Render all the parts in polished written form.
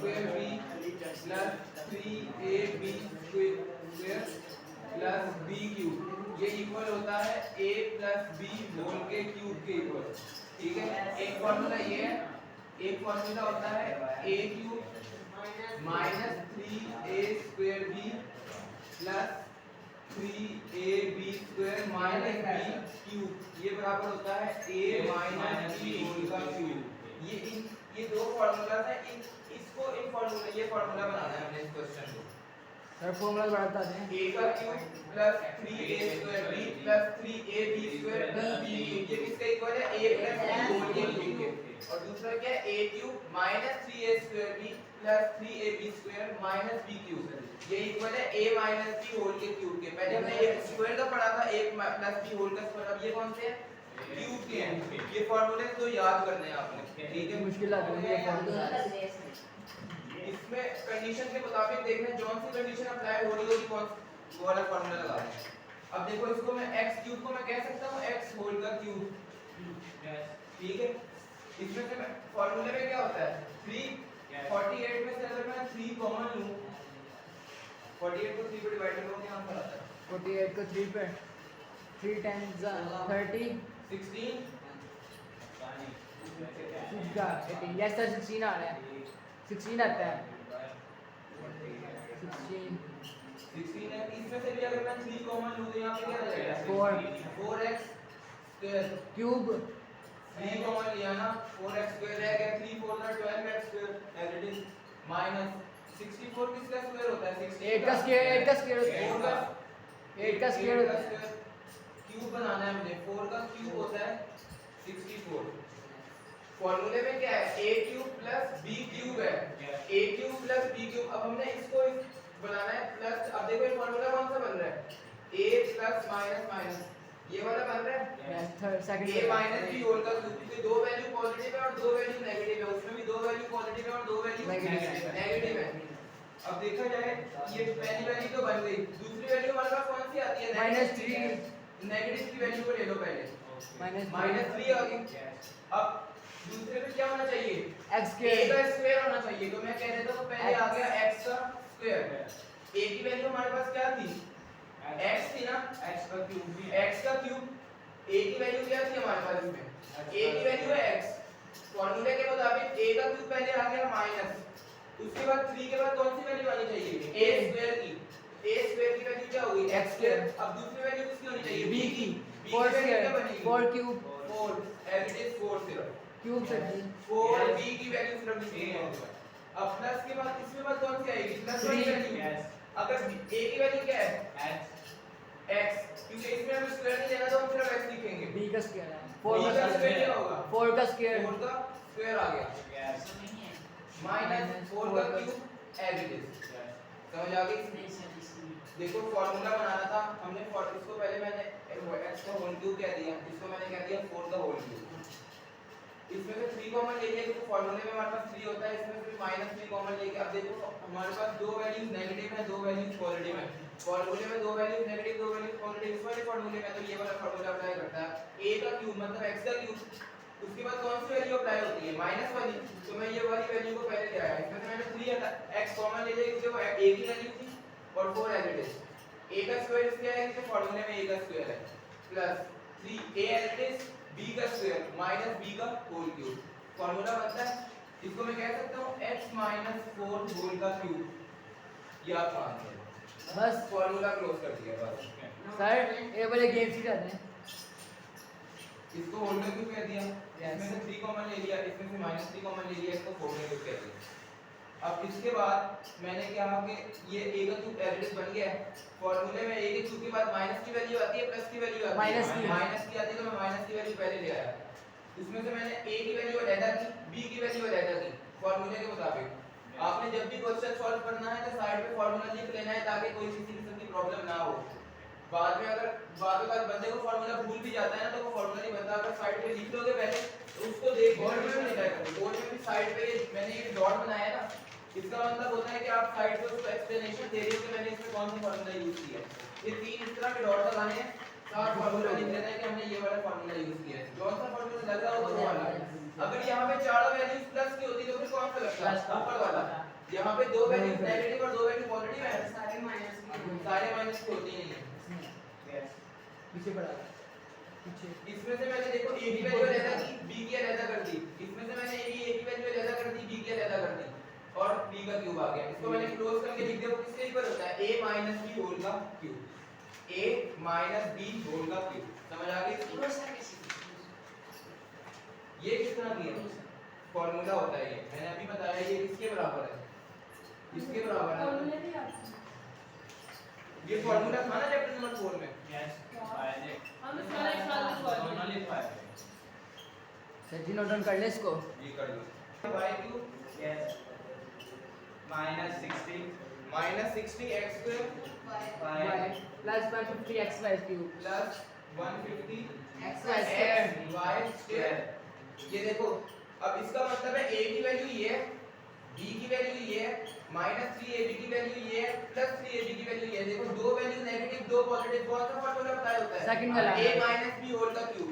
Square B plus 3ab square plus B cube, ये equal होता है a प्लस बी होल के cube के इक्वल। ठीक है, एक फॉर्मूला ये है, एक फॉर्मूला होता है a cube minus 3a square B plus 3ab square minus B cube, ये बराबर होता है a माइनस बी होल का क्यूब। ये दो फॉर्मूलाज है, इसको इन फॉर्मूला ये फॉर्मूला बनाना है हमने इस क्वेश्चन को। सर फॉर्मूला बढ़ाता है a का cube plus 3a square b plus 3ab square plus b cube, ये किसका इक्वल है a प्लस b होल के क्यूब के। और दूसरा क्या है a cube minus 3a square b plus 3ab square minus b cube, ये इक्वल है a माइनस b होल के क्यूब के। पहले हमने a स्क्वायर का पढ़ा था, a प्लस b होल का स्क्वायर, अब ये कौन से हैं क्यूब के हैं। ये फार्मूले तो याद करने हैं आपने, ठीक है। मुश्किल आ रही है फॉर्मूला। इसमें कंडीशन के मुताबिक देखना कौन सी कंडीशन अप्लाई हो रही होगी, कौन वो वाला फार्मूला लगा दें। अब देखो इसको मैं x क्यूब को मैं कह सकता हूं x होल का क्यूब, ठीक है। इसमें से मैं फार्मूले में क्या होता है 3 48 में से अगर मैं 3 कॉमन लूं, 48 को 3 पे डिवाइड करूं क्या आंसर आता है? 48 को 3 पे 3 टाइम्स 30 16 का 18, यस सर 16 आ रहा है, 16 आता है 16 है। इसमें से भी अगर मैं 3 कॉमन लूं तो यहां पे क्या आ जाएगा 4x स्क्वायर क्यूब 3 कॉमन लिया ना, 4x स्क्वायर रह गया, 3 4 का 12x square as it is minus 64 किसका स्क्वायर होता है 8 का स्क्वायर 8 का स्क्वायर 8 का स्क्वायर क्यूब बनाना है मुझे, 4 का क्यूब होता है 64। फॉर्मूले में क्या है a cube plus b cube है, a cube plus b cube. अब हमने इसको बनाना है प्लस, अब देखो ये फॉर्मूला कौन सा बन रहा है a प्लस माइनस माइनस, ये वाला बन रहा है a माइनस b होल का क्यूब, क्योंकि दो वैल्यू पॉजिटिव है और दो वैल्यू नेगेटिव है, उसमें भी दो वैल्यू पॉजिटिव है और दो वैल्यू नेगेटिव है। अब देखा जाए ये पहली वैल्यू तो बन गई, दूसरी वैल्यू हमारे पास कौन सी आती है -3, नेगेटिव की वैल्यू को ले लो पहले, -3 आ गई। अब दूसरे पे क्या होना चाहिए x a का स्क्वायर होना चाहिए, तो मैं कह देता हूं पहले आ गया x का स्क्वायर, a की वैल्यू हमारे पास क्या थी x थी ना, x का क्यूब a की वैल्यू क्या थी हमारे पास इसमें, a की वैल्यू है x। फार्मूले के मुताबिक a का क्यूब पहले आ गया माइनस, उसके बाद 3 के बाद कौन सी वैल्यू आनी चाहिए a स्क्वायर की, a स्क्वायर की वैल्यू क्या होगी x स्क्वायर। अब दूसरी वैल्यू किसकी होनी चाहिए b की, 4 square 4 cube 4 as it is 4 सिर्फ क्यूब से 4 b की वैल्यू सिर्फ लिखनी है। अब प्लस के बाद इसमें बात कौन सी आएगी प्लस वाली वैल्यू, अगर a की वैल्यू क्या है x, क्योंकि इसमें हमें स्क्वायर नहीं लेना तो हम सिर्फ x लिखेंगे, b का स्क्वायर है 4 का स्क्वायर क्या होगा 4 का स्क्वायर 4 का स्क्वायर आ गया माइनस 4 का क्यूब एज इट इज। समझ आ गई? देखो फार्मूला बनाना था हमने, इसको पहले मैंने x का होल क्यूब कह दिया, इसको मैंने कह दिया 4 का होल क्यूब। इसमें से 3 कॉमन ले लिया क्योंकि फार्मूले में हमारे पास 3 होता है, इसमें से -3 कॉमन लेके अब देखो हमारे पास दो वैल्यूज नेगेटिव है, दो वैल्यूज पॉजिटिव है। फार्मूले में दो वैल्यूज नेगेटिव दो वैल्यूज पॉजिटिव, इस वाले फार्मूले में तो ये वाला फार्मूला अप्लाई करता है a का क्यूब मतलब x का क्यूब, उसके बाद कौन सी वैल्यू अप्लाई होती है माइनस वाली, तो मैं ये वाली वैल्यू को पहले ले आया, इसमें से मैंने 3 x कॉमन ले लिया क्योंकि वो a की वैल्यू थी और 4 एज इट इज। a का स्क्वायर क्या है क्योंकि फार्मूले में a का स्क्वायर है plus 3a as it is b का स्क्वायर माइनस b का होल क्यूब। फार्मूला बनता है, इसको मैं कह सकता हूं x 4 होल का क्यूब, ये आपका आंसर है। बस फार्मूला क्लोज कर दिया बस। सर ये वाले गेम ही करते हैं, इसको होल का क्यूब कह दिया, इसमें से 3 कॉमन ले लिया, इसमें से -3 कॉमन ले लिया, इसको होल का क्यूब कह दिया। अब इसके बाद मैंने कहा कि ये a का क्यूब एज इट इज बन गया है। फार्मूले में a के क्यूब के बाद माइनस की वैल्यू आती है प्लस की वैल्यू आती है, माइनस की आती है तो मैं माइनस की वैल्यू पहले ले आया, इसमें से मैंने a की वैल्यू अलग की, b की वैल्यू अलग की फार्मूले के मुताबिक। आपने जब भी क्वेश्चन सॉल्व करना है तो साइड पे फार्मूला लिख लेना है ताकि कोई किसी किस्म की प्रॉब्लम ना हो। बाद में अगर बंदे को फार्मूला भूल भी जाता है ना तो वो फार्मूला नहीं बनता, अगर साइड पे लिख लोगे पहले तो उसको देख बोर्ड में नहीं जाएगा, बोर्ड में भी साइड पे मैंने ये डॉट बनाया ना, इसका मतलब होता है कि आप साइड पे उसको एक्सप्लेनेशन दे रहे हो कि मैंने इसमें कौन सा फार्मूला यूज किया है। ये 3 इस तरह के डॉट लगाने हैं, साथ फार्मूला लिख देना है कि हमने ये वाला फार्मूला यूज किया है, कौन सा फार्मूला लग रहा हो तो वो वाला। अगर यहाँ पे चारों वैल्यूज प्लस की होती तो फिर कौन सा लगता ऊपर वाला, यहाँ पे दो वैल्यू नेगेटिव और दो वैल्यू पॉजिटिव है, सारे माइनस सारे माइनस की होती नहीं है। पीछे पड़ा पीछे इसमें से मैंने देखो a की वैल्यू अलग की, b की अलग कर दी। इसमें से मैंने a की वैल्यू अलग कर दी, b की अलग कर दी और b का क्यूब आ गया। इसको मैंने क्लोज करके लिख दिया। वो किसके इक्वल होता है? a माइनस b होल का cube, a minus b whole का क्यूब। समझ आ गई? ये किस तरह की है? फार्मूला होता है ये, मैंने अभी बताया। ये किसके बराबर है? किसके बराबर है? ये फार्मूला था ना चैप्टर नंबर 4 में। यस हम सारे एक साल में सॉल्व दोनों लिख पाए सर जी नोट डाउन कर ले इसको। ये कर लो। y cube yes -60 minus 60 x square y plus 150 xy cube plus 150 xy x square y square. ये देखो, अब इसका मतलब है a की वैल्यू ये है, b की वैल्यू ये है, -3ab की वैल्यू ये है, +3ab की वैल्यू ये है। देखो दो वैल्यू नेगेटिव दो पॉजिटिव, कौन सा फार्मूला बताया होता है? सेकंड वाला। a b होल का क्यूब।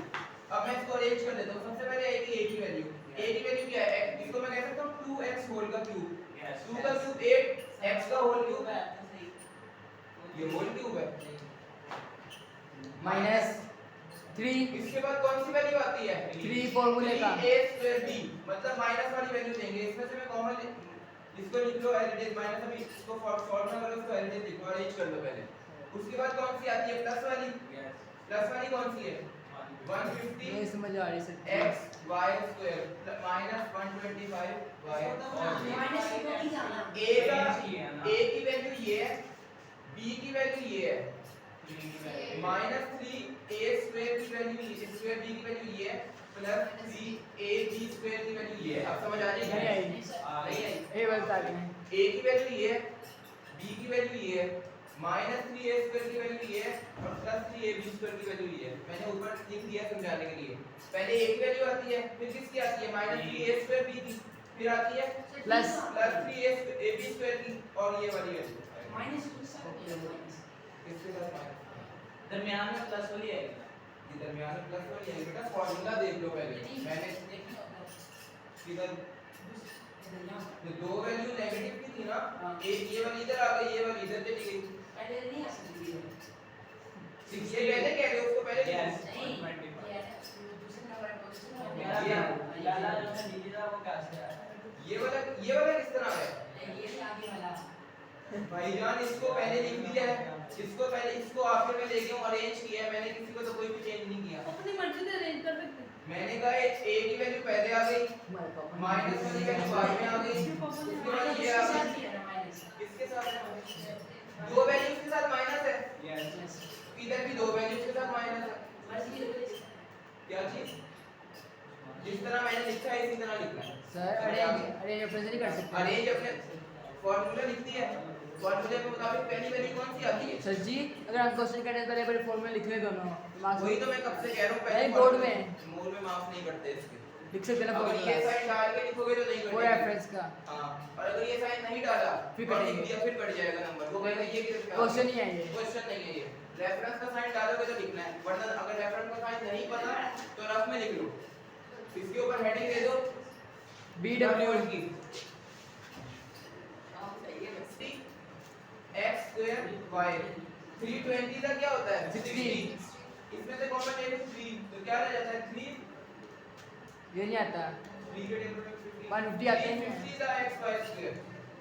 अब मैं इसको अरेंज कर लेता हूं। सबसे पहले a की वैल्यू, a की वैल्यू क्या है? x, इसको मैं कह सकता हूं 2x होल का क्यूब। यस 2 का क्यूब 8, x का होल क्यूब है, ये होल क्यूब है, -3 इसके बाद कौन सी वैल्यू आती है? 3 फार्मूले का 3a2b, मतलब माइनस वाली वैल्यू देंगे। इसमें से मैं कॉमन इसको लिख लो एज इट इज, माइनस अभी इसको सॉल्व ना करो, इसको एज इट इज लिखो, अरेंज कर लो पहले। उसके बाद कौन सी आती है? प्लस वाली। यस प्लस वाली कौन सी है? 150 नहीं समझ आ रही sir. x y square minus 125 y। a की वैल्यू ये है, b की वैल्यू ये है, -3a स्क्वायर की वैल्यू ये, स्क्वायर b की वैल्यू ये है, प्लस 3ab स्क्वायर की वैल्यू ये है। अब समझ आ नहीं जाएगी? आई नहीं आई। ए बता रहे हैं a की वैल्यू ये है, b की वैल्यू ये है, -3a स्क्वायर की वैल्यू ये है और +3ab स्क्वायर की वैल्यू ये है। मैंने ऊपर लिख दिया समझाने के लिए। पहले a की वैल्यू आती है, फिर किसकी आती है? -3a स्क्वायर b की, फिर आती है प्लस +3ab स्क्वायर की और ये वाली वैल्यू इसके साथ माइनस। दरमियान में प्लस वाली है ये दरमियान में प्लस वाली है। बेटा फार्मूला देख लो पहले। मैंने इधर ये दो वैल्यू नेगेटिव की थी ना, एक ये वाली इधर आ गई, ये वाली इधर चली गई। ये पहले कह रहे हो, उसको पहले यस लाला जो है नीचे था वो कैसे आया? ये वाला किस तरह है? भाईजान इसको पहले लिख दिया है, इसको पहले इसको आखिर में लेके अरेंज किया है मैंने, किसी को तो कोई भी चेंज नहीं किया। अपनी मर्जी से अरेंज कर सकते मैंने कहा a की वैल्यू पहले आ गई, माइनस वाली वैल्यू बाद में आ गई, उसके बाद ये आ गई। किसके साथ है? दो वैल्यू के साथ माइनस है, यस इधर भी दो वैल्यू के साथ माइनस है। क्या चीज? जिस तरह मैंने लिखा है इसी तरह लिखना है सर अरेंज अपने से नहीं कर सकते। अरेंज अपने फार्मूला लिख दिया है, फार्मूले के मुताबिक पहली वैल्यू कौन सी आती है? सर जी अगर हम क्वेश्चन करने से पहले पहले फॉर्मूला लिख ले दोनों मार्क्स वही तो मैं कब से कह रहा हूं, पहले नहीं, बोर्ड में। मोड में माफ नहीं करते इसके। लिख सकते ना अगर ये फॉर्मूला साइन डाल के लिखोगे तो नहीं वो कटेगा। रेफरेंस का हां, और अगर ये साइन नहीं डाला फिर और लिख कटेगा। दिया फिर कट जाएगा नंबर। वो कहेगा ये क्वेश्चन नहीं है ये। क्वेश्चन नहीं है ये। रेफरेंस का साइन डालोगे तो लिखना है, वरना अगर रेफरेंस का साइन नहीं पता तो रफ में लिख लो। इसके ऊपर हेडिंग दे दो BW की x स्क्वायर y। 320 का क्या होता है? 60। इसमें से कॉमन ले लो 3, तो क्या रह जाता है? 3 ये नहीं आता 3 के टेबल में 50 150 आते हैं। 350 का xy स्क्वायर,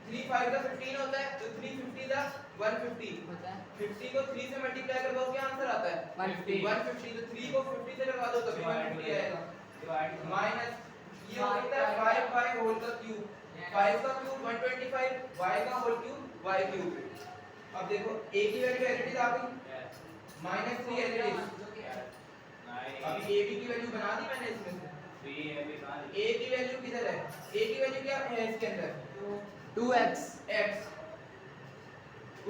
3 5 का 15 होता है, तो 350 का 150 होता है 50 को 3 से मल्टीप्लाई करो क्या आंसर आता है? 150 150। तो 3 को 50 से लगा दो तभी 150 आएगा। डिवाइड माइनस ये होता है 5 होल का क्यूब, 5 का क्यूब 125, y का होल क्यूब y क्यूब। अब देखो a की वैल्यू एज इट इज आ गई, -3 एज इट इज। अभी ab की वैल्यू बना दी मैंने इसमें से। a की वैल्यू किधर है? a की वैल्यू क्या है इसके अंदर? 2x x।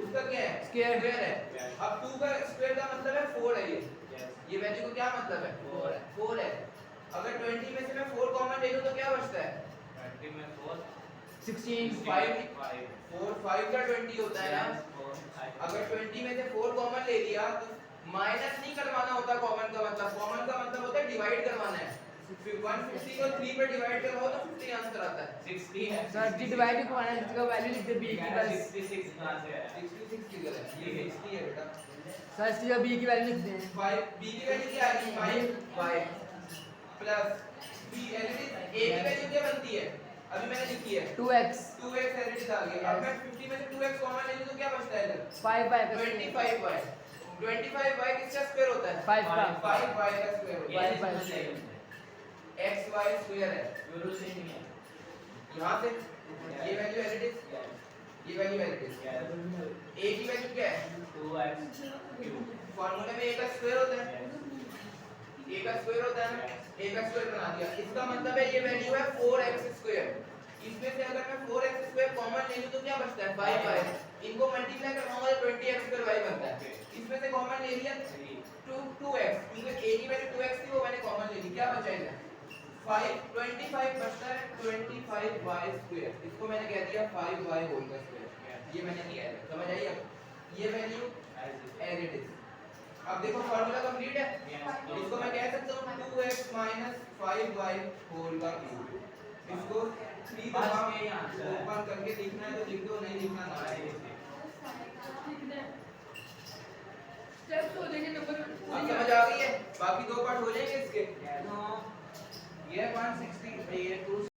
उसका क्या है? Square है। अब 2 का स्क्वायर का मतलब है 4 है ये वैल्यू को क्या मतलब है? 4 है। अगर 20 में से मैं 4 कॉमन ले लूं तो क्या बचता है? 16 4 5 का 20 होता है ना। अगर 20 में से 4 कॉमन ले लिया तो माइनस नहीं करवाना होता कॉमन का मतलब होता है डिवाइड करवाना है। 150 को 3 पे डिवाइड करवाओ तो 50 आंसर आता है। 60 है। सर जी डिवाइड को आना इसका वैल्यू लिख दे b की बस 66 कहां से आया? 66 किधर है? ये 60 है बेटा। सर इसकी जगह b की वैल्यू लिख दें 5 b की वैल्यू क्या आ रही है? 5y plus b as it is a की वैल्यू क्या बनती है? अभी मैंने लिखी है 2x 2x as it is आ गई। अब मैं 50 में से 2x कॉमन ले लूं तो क्या बचता है इधर? 5y का 25y 25y किसका स्क्वायर होता है? 5 का 5y का स्क्वायर होता है। ये समझ चाहिए। xy स्क्वायर है यूरो से नहीं है। यहाँ से ये वैल्यू एज इट इज ये value as it is a की वैल्यू क्या है? 2x cube. फार्मूले में a का स्क्वायर होता है a का स्क्वायर होता है ना a का स्क्वायर बना दिया। इसका मतलब है ये वैल्यू है 4x स्क्वायर। इसमें से अगर मैं 4x स्क्वायर कॉमन ले लूं तो क्या बचता है? 5y। इनको मल्टीप्लाई करवाऊंगा तो 20x स्क्वायर y बनता है। इसमें से कॉमन ले लिया 2x क्योंकि a की वैल्यू 2x थी वो मैंने कॉमन ले ली। क्या बचा इधर? 25 बचता है 25y स्क्वायर। इसको मैंने कह दिया 5y होल का स्क्वायर। ये मैंने किया है। समझ आई अब? ये वैल्यू एज इट इज। अब देखो फार्मूला कंप्लीट है। इसको मैं कह सकता हूं 2x 5y होल का क्यूब। इसको 3 दफा ओपन करके लिखना है तो लिख दो, नहीं लिखना ना लिखो। स्टेप्स हो जाएंगे नंबर अब समझ आ गई है? बाकी दो पार्ट हो जाएंगे इसके। ये 160 ये 2